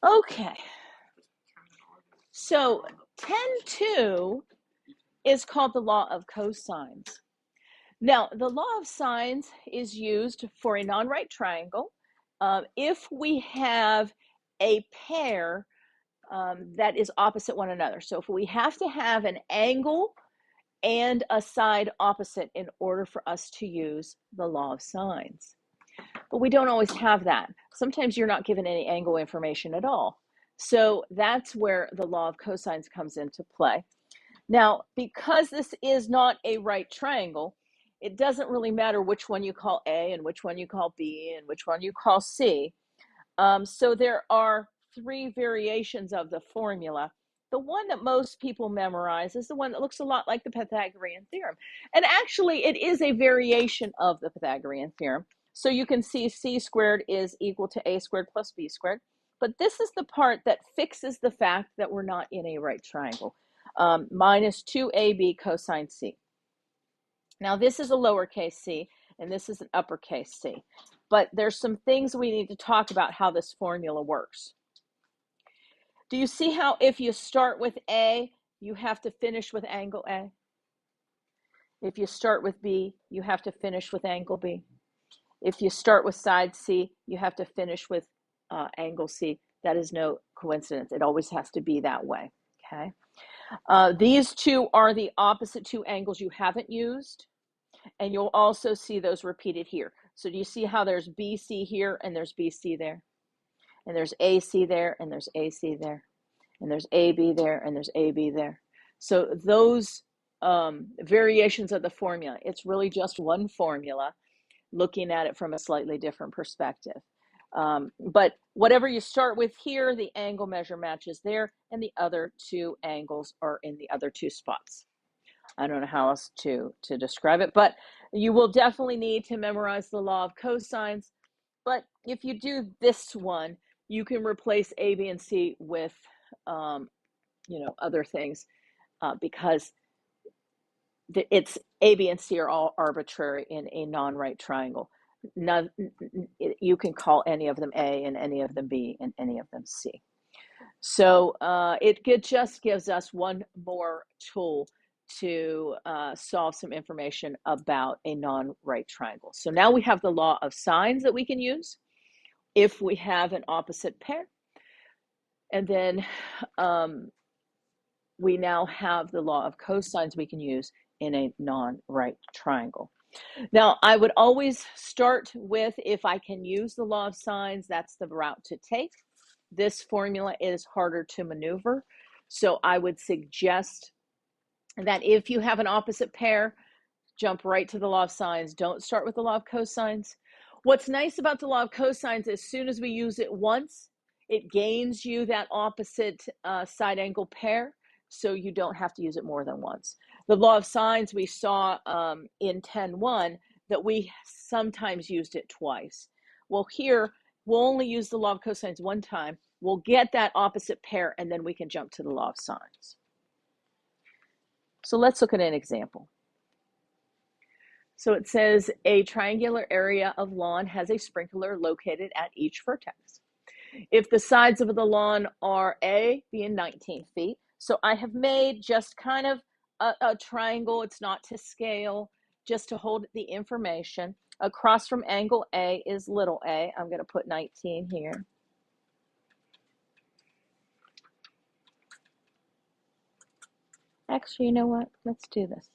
Okay, so 10.2 is called the law of cosines. Now, the law of sines is used for a non-right triangle if we have a pair that is opposite one another. So if we have to have an angle and a side opposite in order for us to use the law of sines. But we don't always have that. Sometimes you're not given any angle information at all. So that's where the law of cosines comes into play. Now, because this is not a right triangle, it doesn't really matter which one you call A and which one you call B and which one you call C. So there are three variations of the formula. The one that most people memorize is the one that looks a lot like the Pythagorean theorem. And actually, it is a variation of the Pythagorean theorem. So you can see c squared is equal to a squared plus b squared. But this is the part that fixes the fact that we're not in a right triangle. Minus 2ab cosine c. Now, this is a lowercase c, and this is an uppercase c. But there's some things we need to talk about how this formula works. Do you see how if you start with A, you have to finish with angle A? If you start with B, you have to finish with angle B. If you start with side C, you have to finish with angle C. That is no coincidence. It always has to be that way, okay? These two are the opposite two angles you haven't used, and you'll also see those repeated here. So do you see how there's BC here and there's BC there? And there's AC there and there's AC there. And there's AB there and there's AB there. So those variations of the formula, it's really just one formula looking at it from a slightly different perspective. But whatever you start with here, the angle measure matches there, and the other two angles are in the other two spots. I don't know how else to describe it, but you will definitely need to memorize the law of cosines. But if you do this one, you can replace A, B, and C with, other things because it's A, B, and C are all arbitrary in a non-right triangle. You can call any of them A and any of them B and any of them C. So it just gives us one more tool to solve some information about a non-right triangle. So now we have the law of sines that we can use if we have an opposite pair. And then we now have the law of cosines we can use in a non-right triangle. Now, I would always start with, if I can use the law of sines, that's the route to take. This formula is harder to maneuver. So I would suggest that if you have an opposite pair, jump right to the law of sines. Don't start with the law of cosines. What's nice about the law of cosines, as soon as we use it once, it gains you that opposite side angle pair, so you don't have to use it more than once. The law of sines, we saw in 10.1 that we sometimes used it twice. Well, here, we'll only use the law of cosines one time. We'll get that opposite pair, and then we can jump to the law of sines. So let's look at an example. So it says a triangular area of lawn has a sprinkler located at each vertex. If the sides of the lawn are A, B, and 19 feet. So I have made just kind of a triangle. It's not to scale, just to hold the information. Across from angle A is little a. I'm going to put 19 here. Actually, you know what? Let's do this.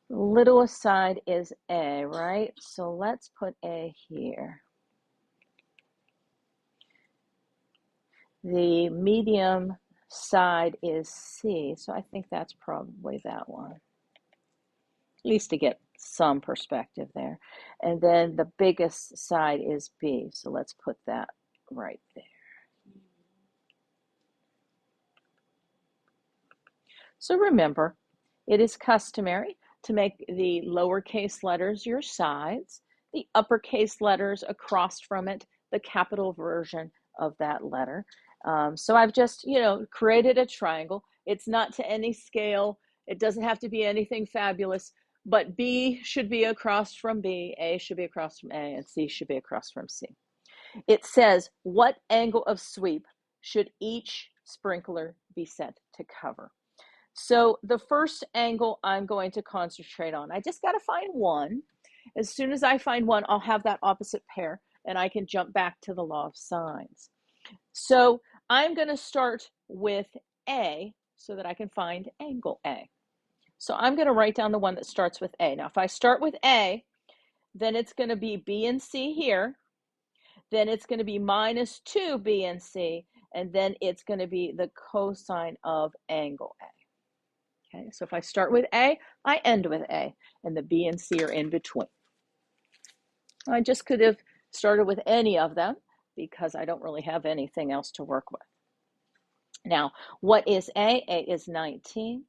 Littlest side is A, right? So let's put A here. The medium side is C, so I think that's probably that one. At least to get some perspective there. And then the biggest side is B, so let's put that right there. So remember, it is customary to make the lowercase letters your sides, the uppercase letters across from it, the capital version of that letter. So I've just, created a triangle. It's not to any scale. It doesn't have to be anything fabulous, but B should be across from B, A should be across from A, and C should be across from C. It says, what angle of sweep should each sprinkler be set to cover? So the first angle I'm going to concentrate on, I just got to find one. As soon as I find one, I'll have that opposite pair, and I can jump back to the law of sines. So I'm going to start with A so that I can find angle A. So I'm going to write down the one that starts with A. Now, if I start with A, then it's going to be B and C here. Then it's going to be minus 2B and C, and then it's going to be the cosine of angle A. Okay, so if I start with A, I end with A, and the B and C are in between. I just could have started with any of them because I don't really have anything else to work with. Now, what is A? A is 19.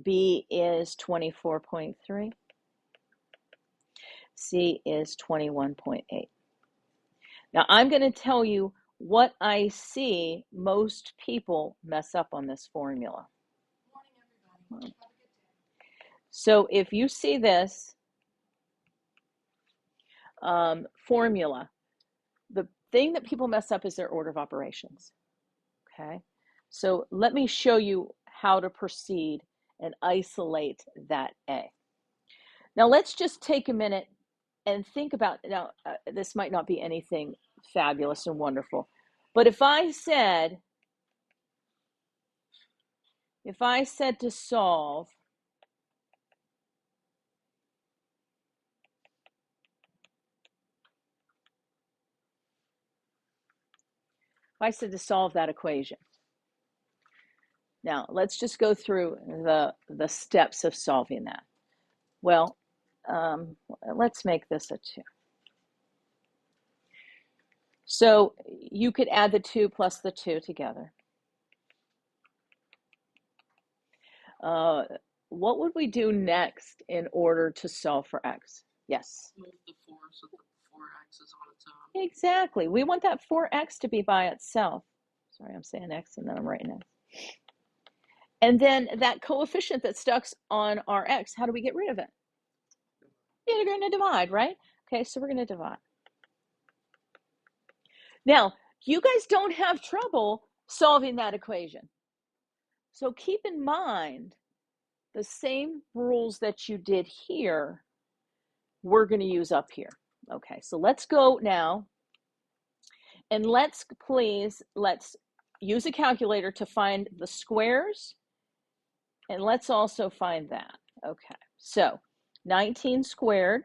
B is 24.3. C is 21.8. Now, I'm going to tell you what I see most people mess up on this formula. So if you see this formula, the thing that people mess up is their order of operations. Okay, so let me show you how to proceed and isolate that A. Now let's just take a minute and think about, now this might not be anything fabulous and wonderful, but if I said to solve that equation. Now, let's just go through the steps of solving that. Well, let's make this a 2. So you could add the 2 plus the 2 together. What would we do next in order to solve for x? Yes? Move the 4 so the 4x is on its own. Exactly. We want that 4x to be by itself. Sorry, I'm saying x and then I'm writing x. And then that coefficient that stuck on our x, how do we get rid of it? Yeah, you're going to divide, right? Okay, so we're going to divide. Now, you guys don't have trouble solving that equation. So keep in mind the same rules that you did here, we're going to use up here. Okay, so let's go now and let's use a calculator to find the squares, and let's also find that. Okay, so 19 squared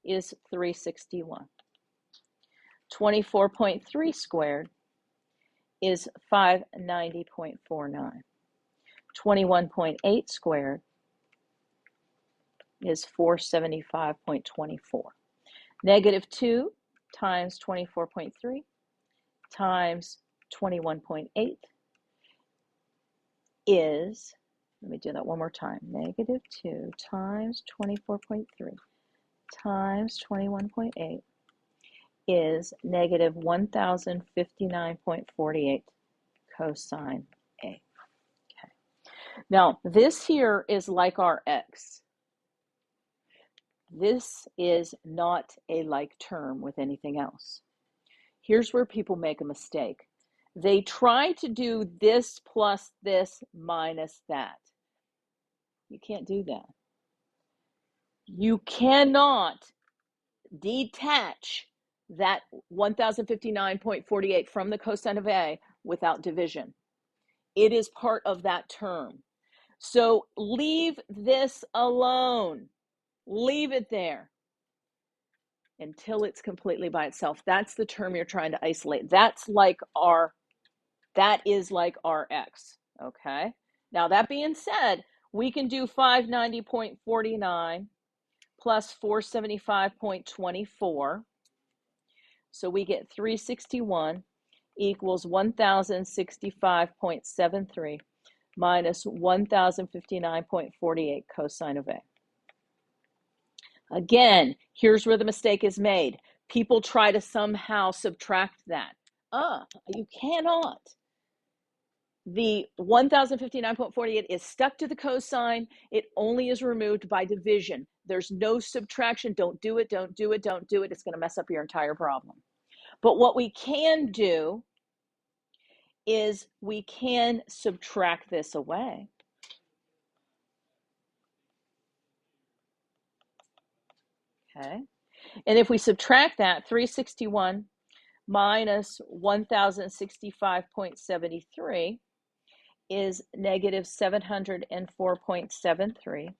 is 361. 24.3 squared is 590.49. 21.8 squared is 475.24. Negative 2 times 24.3 times 21.8 is, let me do that one more time, negative 2 times 24.3 times 21.8 is negative 1059.48 cosine A. Okay. Now, this here is like our x. This is not a like term with anything else. Here's where people make a mistake. They try to do this plus this minus that. You can't do that. You cannot detach that 1059.48 from the cosine of A without division. It is part of that term. So leave this alone. Leave it there until it's completely by itself. That's the term you're trying to isolate. That is like our x, okay? Now, that being said, we can do 590.49 plus 475.24. So we get 361 equals 1065.73 minus 1059.48 cosine of A. Again, here's where the mistake is made. People try to somehow subtract that. You cannot. The 1059.48 is stuck to the cosine. It only is removed by division. There's no subtraction. Don't do it, don't do it, don't do it. It's going to mess up your entire problem. But what we can do is we can subtract this away. Okay. And if we subtract that, 361 minus 1065.73 is negative 704.73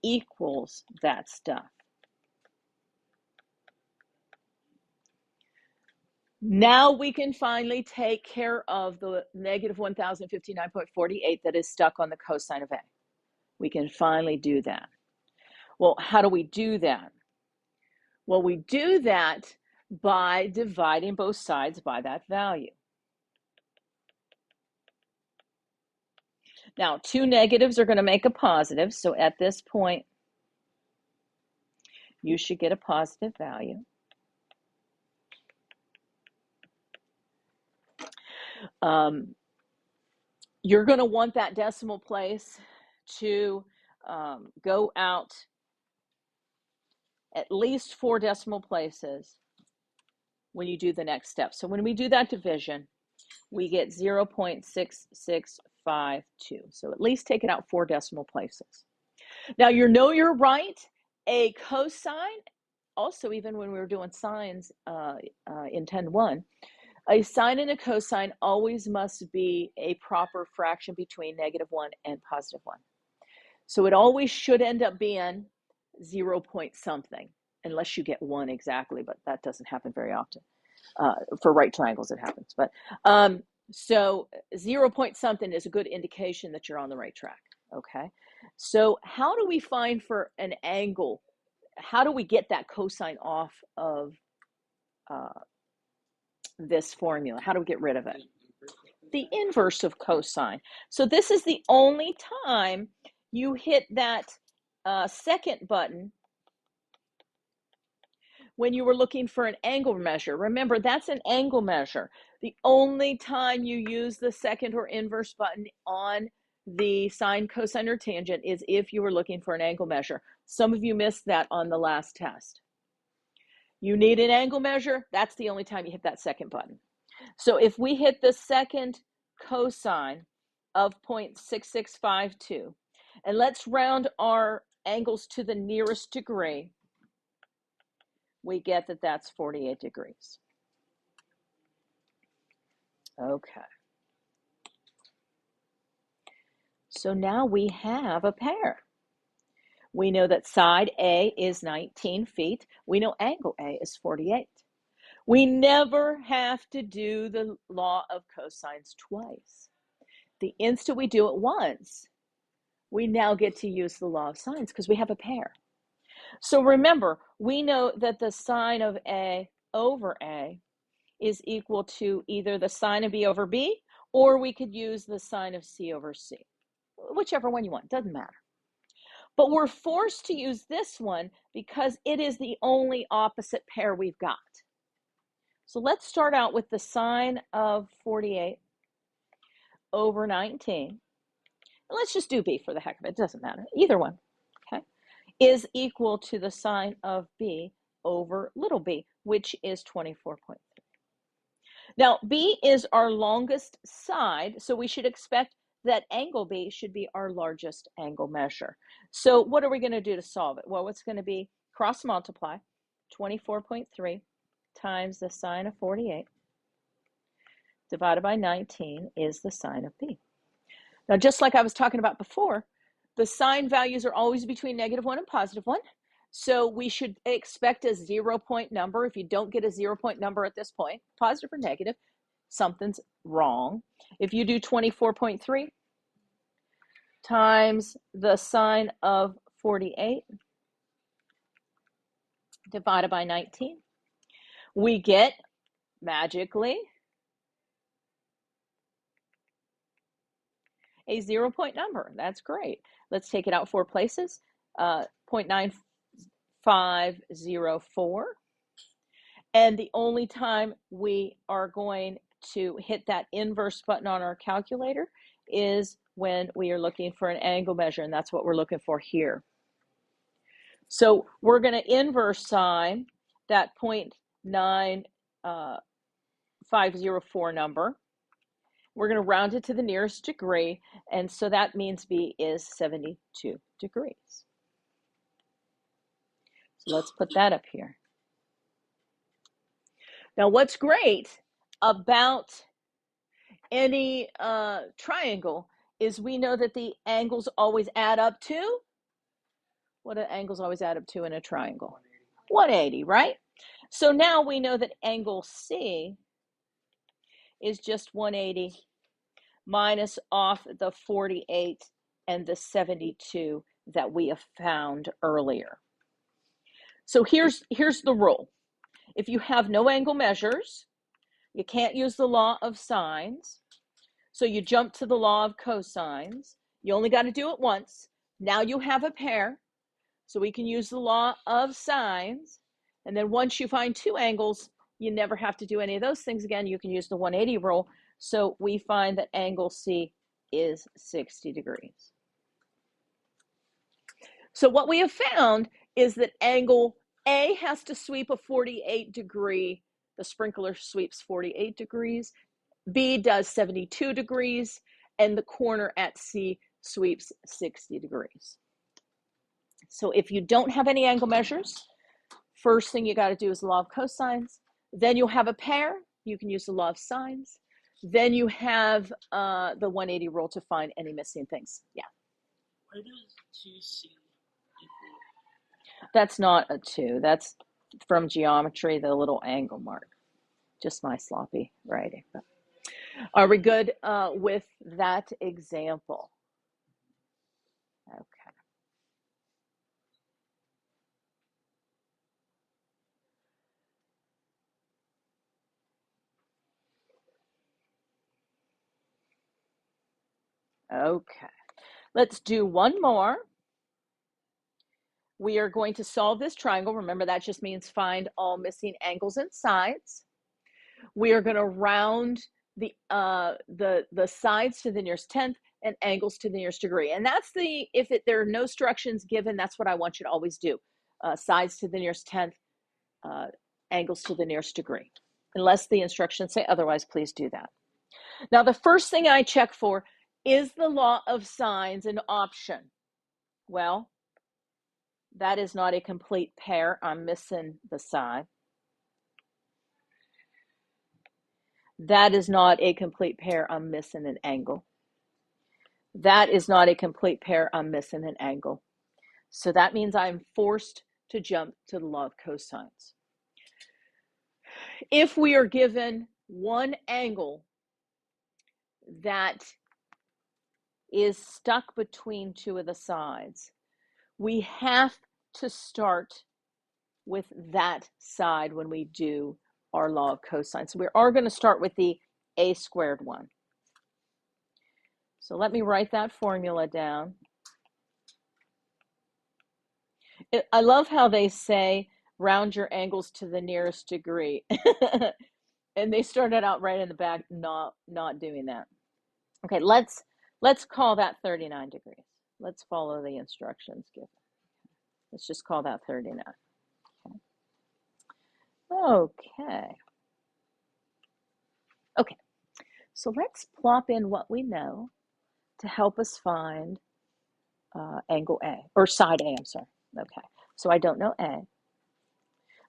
equals that stuff. Now we can finally take care of the negative 1059.48 that is stuck on the cosine of A. We can finally do that. Well, how do we do that? Well, we do that by dividing both sides by that value. Now, two negatives are going to make a positive, so at this point, you should get a positive value. You're going to want that decimal place to go out at least 4 decimal places when you do the next step. So when we do that division, we get 0.6652. So at least take it out 4 decimal places. Now you know you're right. A cosine, also even when we were doing sines in 10.1, a sine and a cosine always must be a proper fraction between -1 and +1. So it always should end up being 0 point something, unless you get 1 exactly, but that doesn't happen very often. For right triangles it happens. But so 0 point something is a good indication that you're on the right track. Okay, so how do we find for an angle? How do we get that cosine off of this formula? How do we get rid of it? The inverse of cosine. So this is the only time you hit that second button when you were looking for an angle measure. Remember, that's an angle measure. The only time you use the second or inverse button on the sine, cosine, or tangent is if you were looking for an angle measure. Some of you missed that on the last test. You need an angle measure, that's the only time you hit that second button. So if we hit the second cosine of 0.6652, and let's round our angles to the nearest degree, we get that that's 48 degrees. Okay. So now we have a pair. We know that side A is 19 feet. We know angle A is 48. We never have to do the law of cosines twice. The instant we do it once, we now get to use the law of sines because we have a pair. So remember, we know that the sine of A over A is equal to either the sine of B over B, or we could use the sine of C over C. Whichever one you want, doesn't matter. But we're forced to use this one because it is the only opposite pair we've got. So let's start out with the sine of 48 over 19. And let's just do B for the heck of it. It doesn't matter. Either one, okay, is equal to the sine of B over little b, which is 24.3. Now, B is our longest side, so we should expect that angle B should be our largest angle measure. So what are we going to do to solve it? Well, it's going to be cross multiply 24.3 times the sine of 48 divided by 19 is the sine of B. Now, just like I was talking about before, the sine values are always between -1 and +1. So we should expect a 0 point number. If you don't get a 0 point number at this point, positive or negative, something's wrong. If you do 24.3 times the sine of 48 divided by 19, we get magically a 0 point number. That's great. Let's take it out 4 places. 0.9504. And the only time we are going to hit that inverse button on our calculator is when we are looking for an angle measure, and that's what we're looking for here. So we're going to inverse sign that 0.9504 number. We're going to round it to the nearest degree, and so that means B is 72 degrees. So let's put that up here. Now, what's great about any triangle is we know that the angles always add up to, what do angles always add up to in a triangle? 180, right? So now we know that angle C is just 180 minus off the 48 and the 72 that we have found earlier. So here's the rule. If you have no angle measures, you can't use the law of sines. So you jump to the law of cosines. You only got to do it once. Now you have a pair. So we can use the law of sines. And then once you find two angles, you never have to do any of those things again. You can use the 180 rule. So we find that angle C is 60 degrees. So what we have found is that angle A has to sweep a 48 degree. The sprinkler sweeps 48 degrees. B does 72 degrees. And the corner at C sweeps 60 degrees. So if you don't have any angle measures, first thing you got to do is the law of cosines. Then you'll have a pair. You can use the law of sines. Then you have the 180 rule to find any missing things. Yeah. Why does 2C equal? That's not a 2. That's from geometry, the little angle mark. Just my sloppy writing. Are we good with that example? Okay. Okay. Let's do one more. We are going to solve this triangle. Remember, that just means find all missing angles and sides. We are going to round the sides to the nearest tenth and angles to the nearest degree. And that's if there are no instructions given, that's what I want you to always do. Sides to the nearest tenth, angles to the nearest degree. Unless the instructions say otherwise, please do that. Now, the first thing I check for is the law of sines an option. Well, that is not a complete pair. I'm missing the side. That is not a complete pair. I'm missing an angle. That is not a complete pair. I'm missing an angle. So that means I'm forced to jump to the law of cosines. If we are given one angle that is stuck between two of the sides, we have to start with that side when we do our law of cosines. So we are going to start with the a squared one. So let me write that formula down. I love how they say round your angles to the nearest degree. And they started out right in the back not doing that. Okay, let's call that 39 degrees. Let's follow the instructions given. Let's just call that 39. Okay. Okay. So let's plop in what we know to help us find angle A, or side A, I'm sorry. Okay, so I don't know A,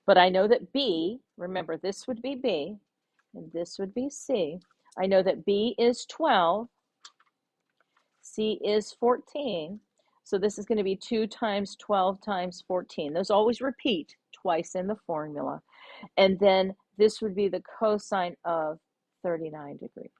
but I know that B, remember this would be B, and this would be C. I know that B is 12, C is 14, so this is going to be 2 times 12 times 14. Those always repeat twice in the formula. And then this would be the cosine of 39 degrees.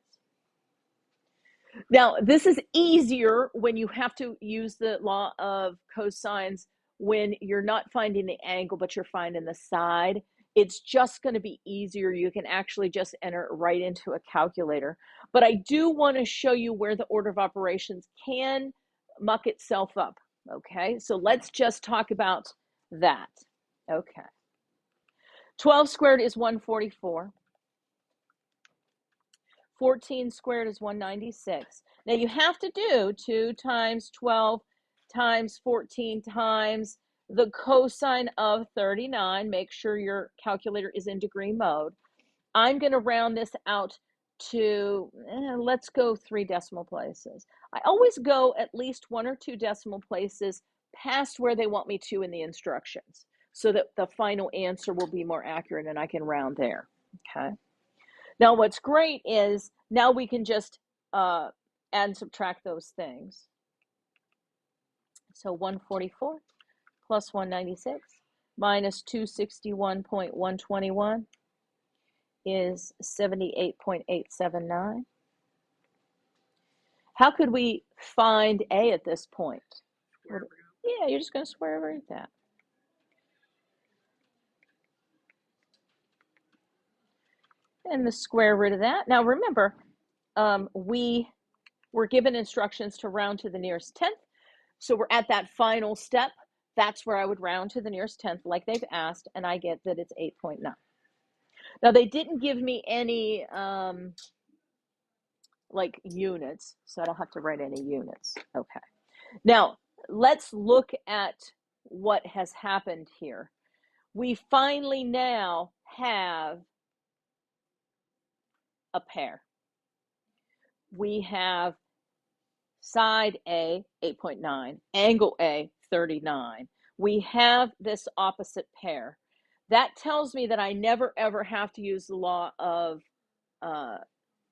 Now, this is easier when you have to use the law of cosines when you're not finding the angle, but you're finding the side. It's just going to be easier. You can actually just enter it right into a calculator. But I do want to show you where the order of operations can muck itself up. Okay, so let's just talk about that. Okay. 12 squared is 144. 14 squared is 196. Now you have to do 2 times 12 times 14 times the cosine of 39. Make sure your calculator is in degree mode. I'm going to round this out to, let's go 3 decimal places. I always go at least 1 or 2 decimal places past where they want me to in the instructions so that the final answer will be more accurate and I can round there. Okay. Now, what's great is now we can just add and subtract those things. So 144 plus 196 minus 261.121 is 78.879. How could we find A at this point? Yeah, you're just going to square root that. And the square root of that. Now remember, we were given instructions to round to the nearest tenth. So we're at that final step. That's where I would round to the nearest tenth like they've asked, and I get that it's 8.9. Now they didn't give me any like units, so I don't have to write any units. Okay. Now let's look at what has happened here. We finally now have a pair. We have side A, 8.9, angle A, 39. We have this opposite pair. That tells me that I never ever have to use the law of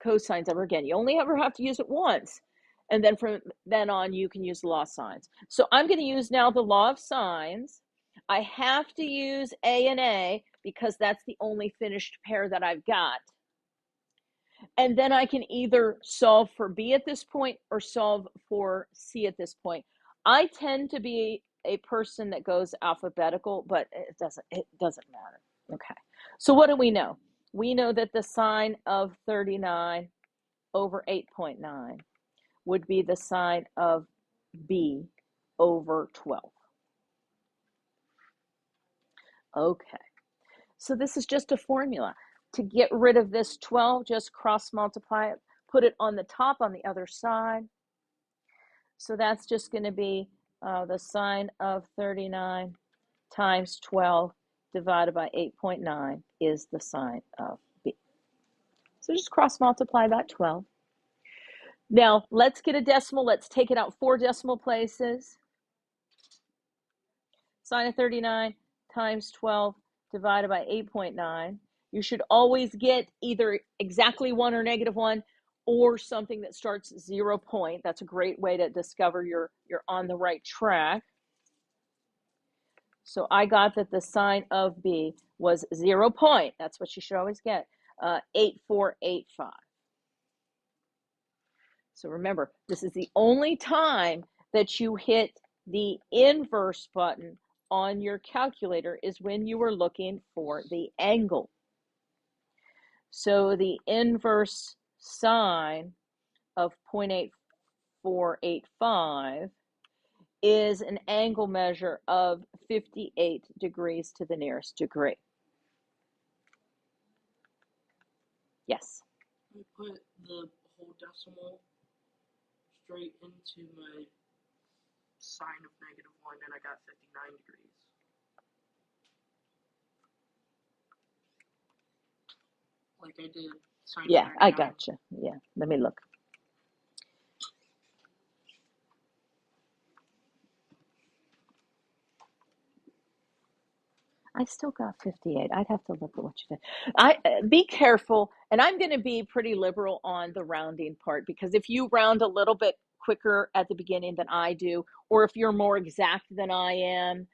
cosines ever again. You only ever have to use it once. And then from then on, you can use the law of sines. So I'm going to use now the law of sines. I have to use A and A because that's the only finished pair that I've got. And then I can either solve for B at this point or solve for C at this point. I tend to be a person that goes alphabetical, but it doesn't matter. Okay. So what do we know? We know that the sine of 39 over 8.9 would be the sine of B over 12. Okay. So this is just a formula. To get rid of this 12, just cross multiply it, put it on the top on the other side. So that's just going to be the sine of 39 times 12 divided by 8.9 is the sine of B. So just cross multiply that 12. Now let's get a decimal. Let's take it out 4 decimal places. Sine of 39 times 12 divided by 8.9. You should always get either exactly 1 or -1 or something that starts 0 point. That's a great way to discover you're on the right track. So I got that the sine of B was 0 point. That's what you should always get. 8485. So remember, this is the only time that you hit the inverse button on your calculator is when you were looking for the angle. So the inverse sine of 0.8485 is an angle measure of 58 degrees to the nearest degree. Yes? I put the whole decimal straight into my sine of -1 and I got 59 degrees. Like I did sine Yeah, of 39. I gotcha. Yeah, let me look. I still got 58. I'd have to look at what you did. Be careful, and I'm going to be pretty liberal on the rounding part because if you round a little bit quicker at the beginning than I do, or if you're more exact than I am,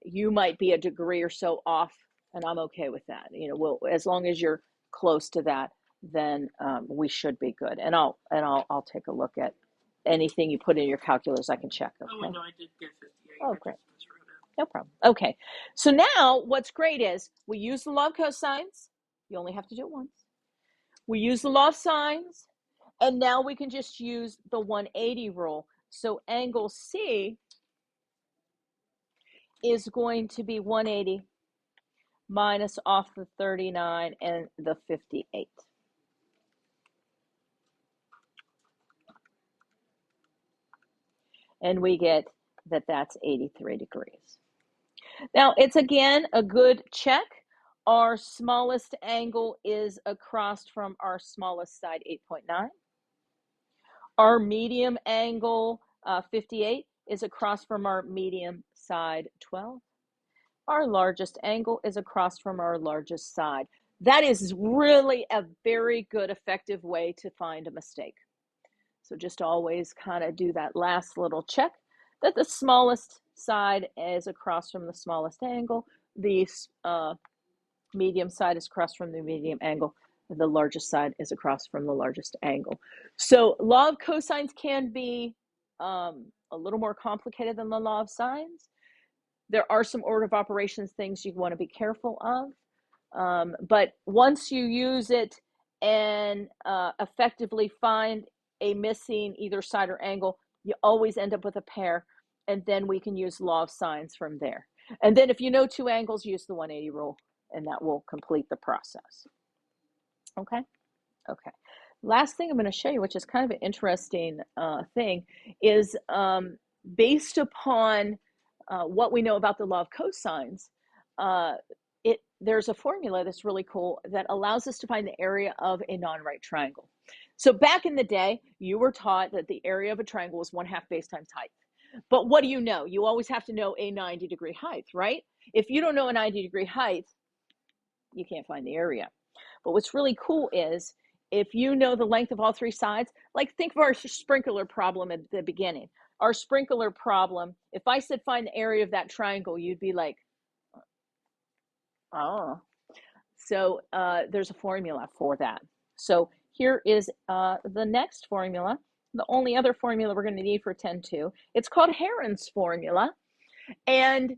you might be a degree or so off, and I'm okay with that. You know, as long as you're close to that, then we should be good. And I'll take a look at anything you put in your calculus. I can check. Okay. Oh, no, I did get 58. Oh, great. No problem. Okay, so now what's great is we use the law of cosines. You only have to do it once. We use the law of sines, and now we can just use the 180 rule. So angle C is going to be 180 minus off the 39 and the 58. And we get that that's 83 degrees. Now, it's again a good check. Our smallest angle is across from our smallest side, 8.9. Our medium angle, 58, is across from our medium side, 12. Our largest angle is across from our largest side. That is really a very good, effective way to find a mistake. So just always kind of do that last little check that the smallest side is across from the smallest angle. The medium side is across from the medium angle. The largest side is across from the largest angle. So law of cosines can be a little more complicated than the law of sines. There are some order of operations things you want to be careful of. But once you use it and effectively find a missing either side or angle, you always end up with a pair, and then we can use law of sines from there. And then if you know two angles, use the 180 rule, and that will complete the process. Okay? Okay. Last thing I'm going to show you, which is kind of an interesting thing, is based upon what we know about the law of cosines, there's a formula that's really cool that allows us to find the area of a non-right triangle. So back in the day, you were taught that the area of a triangle was 1/2 base times height. But what do you know? You always have to know a 90-degree height, right? If you don't know a 90-degree height, you can't find the area. But what's really cool is if you know the length of all three sides, like think of our sprinkler problem at the beginning. Our sprinkler problem, if I said find the area of that triangle, you'd be like, oh. So there's a formula for that. So here is the next formula. The only other formula we're going to need for 10-2. It's called Heron's formula. And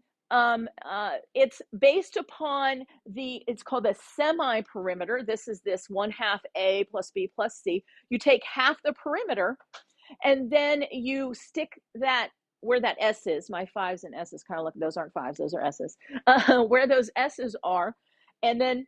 it's based upon it's called a semi-perimeter. This is this 1/2 A plus B plus C. You take half the perimeter, and then you stick that where that S is. My 5s and S's kind of look, those aren't 5s, those are S's. Where those S's are, and then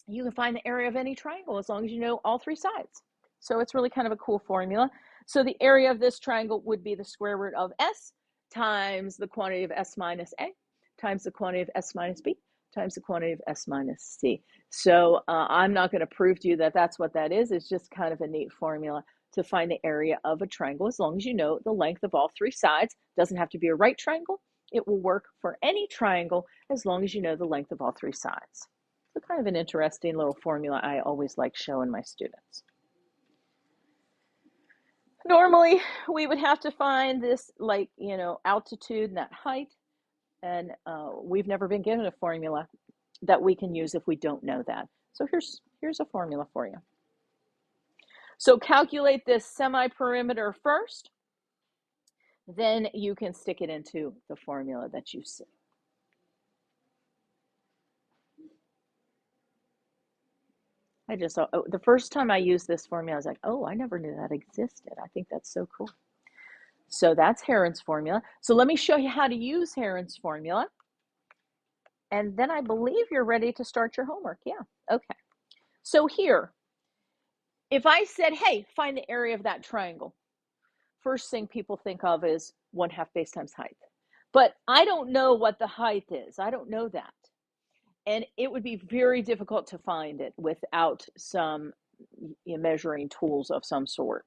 you can find the area of any triangle as long as you know all three sides. So it's really kind of a cool formula. So the area of this triangle would be the square root of S times the quantity of S minus A times the quantity of S minus B times the quantity of S minus C. So I'm not going to prove to you that that's what that is. It's just kind of a neat formula to find the area of a triangle as long as you know the length of all three sides. It doesn't have to be a right triangle. It will work for any triangle as long as you know the length of all three sides. So kind of an interesting little formula I always like showing my students. Normally, we would have to find this, like, altitude and that height, and we've never been given a formula that we can use if we don't know that. So here's a formula for you. So calculate this semi-perimeter first, then you can stick it into the formula that you see. I just saw, the first time I used this formula, I was like, oh, I never knew that existed. I think that's so cool. So that's Heron's formula. So let me show you how to use Heron's formula. And then I believe you're ready to start your homework. Yeah, okay. So here, if I said, hey, find the area of that triangle, first thing people think of is 1/2 base times height. But I don't know what the height is. I don't know that. And it would be very difficult to find it without some measuring tools of some sort.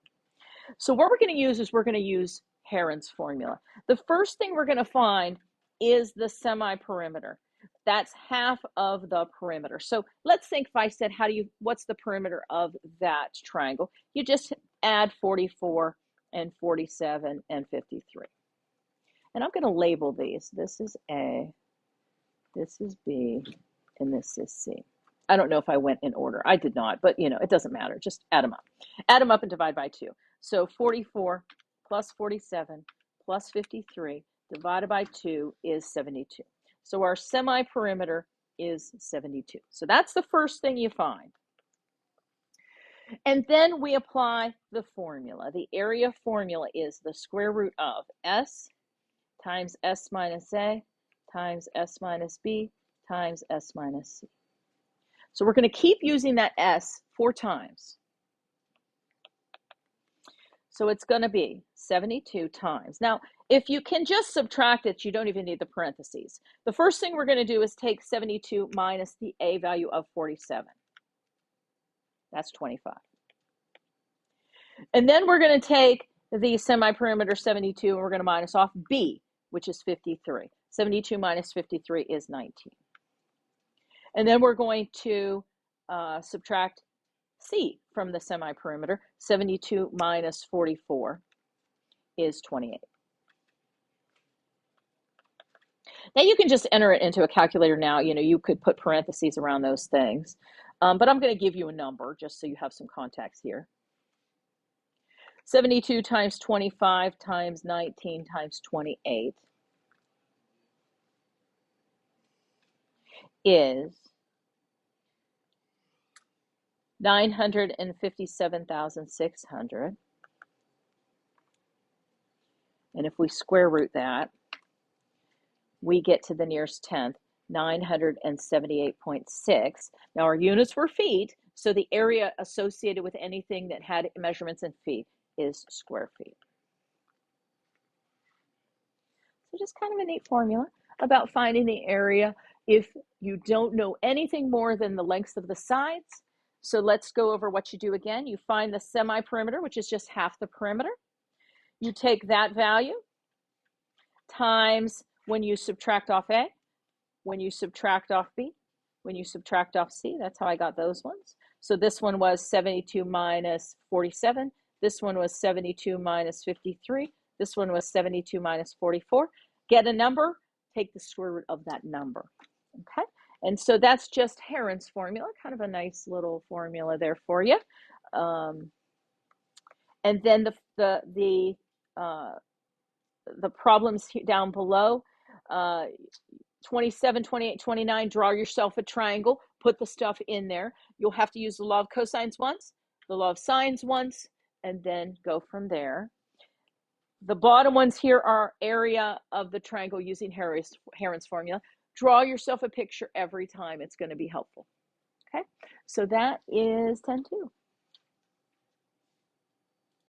So what we're going to use is we're going to use Heron's formula. The first thing we're going to find is the semi-perimeter. That's half of the perimeter. So let's think if I said, what's the perimeter of that triangle? You just add 44 and 47 and 53. And I'm going to label these. This is A, this is B, and this is C. I don't know if I went in order. I did not, but it doesn't matter. Just add them up. Add them up and divide by 2. So 44 plus 47 plus 53 divided by 2 is 72. So our semi-perimeter is 72. So that's the first thing you find. And then we apply the formula. The area formula is the square root of S times S minus A times S minus B times S minus C. So we're going to keep using that S 4 times. So it's going to be 72 times. Now, if you can just subtract it, you don't even need the parentheses. The first thing we're going to do is take 72 minus the A value of 47. That's 25. And then we're going to take the semi-perimeter 72 and we're going to minus off B, which is 53. 72 minus 53 is 19. And then we're going to subtract C from the semi-perimeter. 72 minus 44 is 28. Now you can just enter it into a calculator now. You know, you could put parentheses around those things. But I'm going to give you a number just so you have some context here. 72 times 25 times 19 times 28 is 957,600. And if we square root that, we get to the nearest tenth, 978.6. Now our units were feet, so the area associated with anything that had measurements in feet is square feet. So just kind of a neat formula about finding the area if you don't know anything more than the lengths of the sides. So let's go over what you do again. You find the semi-perimeter, which is just half the perimeter. You take that value times when you subtract off A, when you subtract off B, when you subtract off C. That's how I got those ones. So this one was 72 minus 47. This one was 72 minus 53. This one was 72 minus 44. Get a number, take the square root of that number. Okay, and so that's just Heron's formula, kind of a nice little formula there for you. And then the problems down below, 27, 28, 29, draw yourself a triangle, put the stuff in there. You'll have to use the law of cosines once, the law of sines once, and then go from there. The bottom ones here are area of the triangle using Heron's formula. Draw yourself a picture every time. It's going to be helpful. Okay, so that is 10-2.